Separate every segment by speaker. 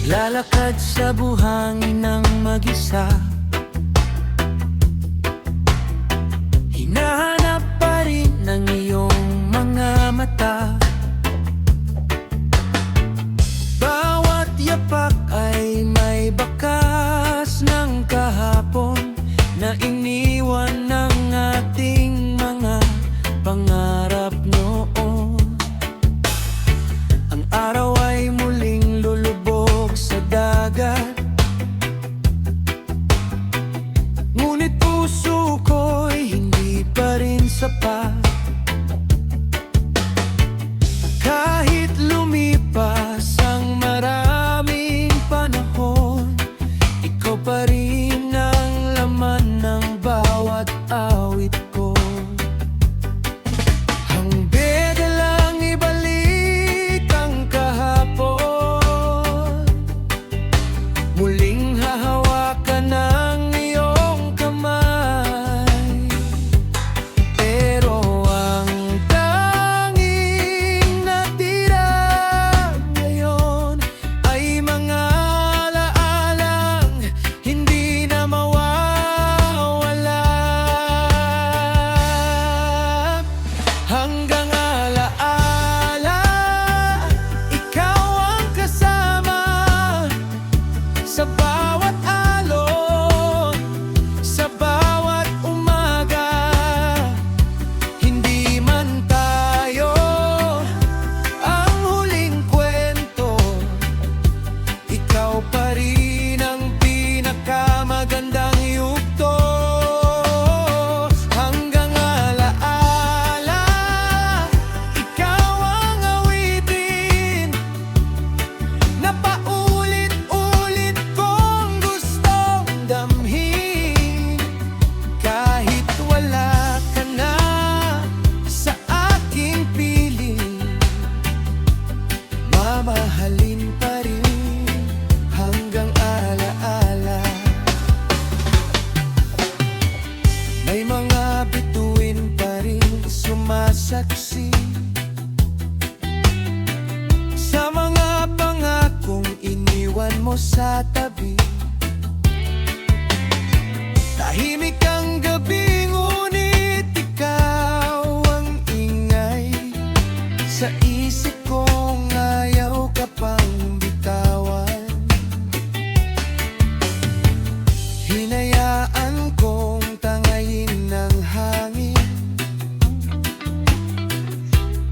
Speaker 1: Lalakad sa buhangin ng mag-isa, hinahanap pa rin ng iyong mga mata. Bawat yapak ay may bakas ng kahapon na iniwan ng ating mga pangarap noon. Ang araw ay muling lulubog sa dagat, ngunit puso ko'y hindi pa rin sapat. Kahit lumipas ang maraming panahon, ikaw pa rin ang laman ng bawat awit ko. Hangbe na lang ibalik ang kahapon, muling hahawakan ng iyong kamay. Pero ang tanging natira ngayon ay mga alaalang hindi na mawawala. Hanggang alaala, ikaw ang kasama sa bawat alon, sa bawat umaga. Hindi man tayo ang huling kwento, ikaw pa rin ang pinakamagandang yugto. Hanggang alaala, ikaw ang awitin na paulit-ulit kong gustong damhin. Kahit wala ka na sa aking piling, mamahalin pa rin hanggang alaala. May mga bituin pa rin sumasaksi sa mga pangakong iniwan mo sa tabi. Tahimik ang gabi, ngunit ikaw ang ingay sa isip kong ayaw ka pang bitawan. Hinayaan kong tangayin ng hangin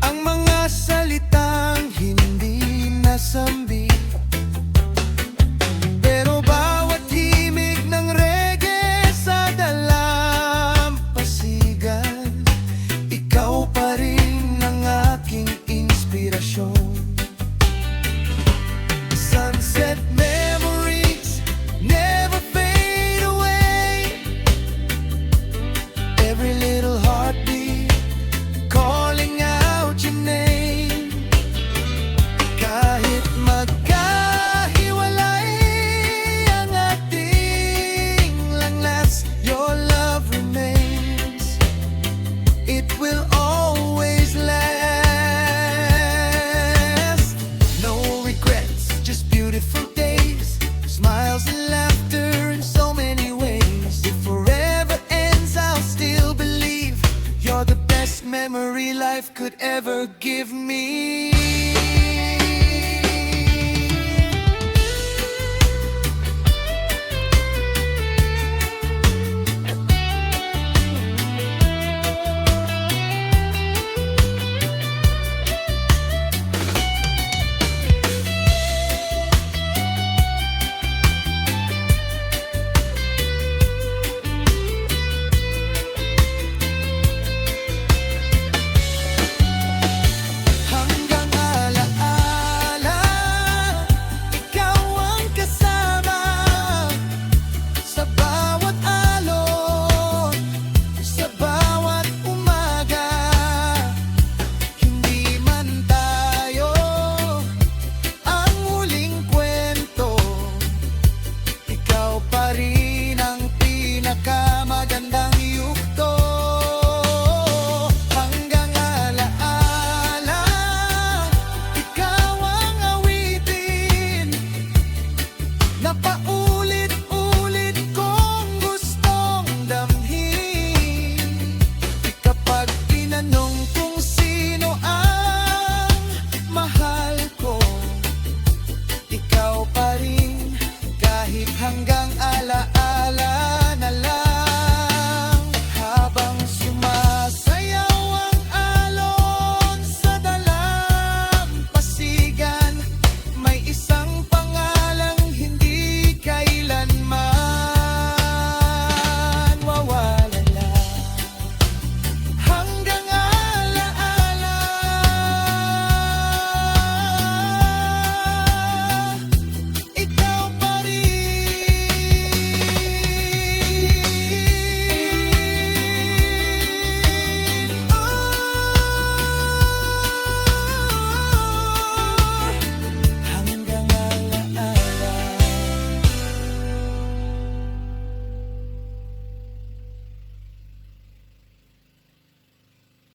Speaker 1: ang mga salitang hindi nasambi. Pero bawat himig ng reggae sa dalampasigan, ikaw pa rin ang aking inspirasyon. Sunset memories never fade away. Every little heartbeat calling out your name. Kahit magkahiwalay ang ating landas, your love remains. It will always last. No regrets, just beautiful days, smiles and laughter in so many ways. If forever ends, I'll still believe you're the best memory life could ever give me.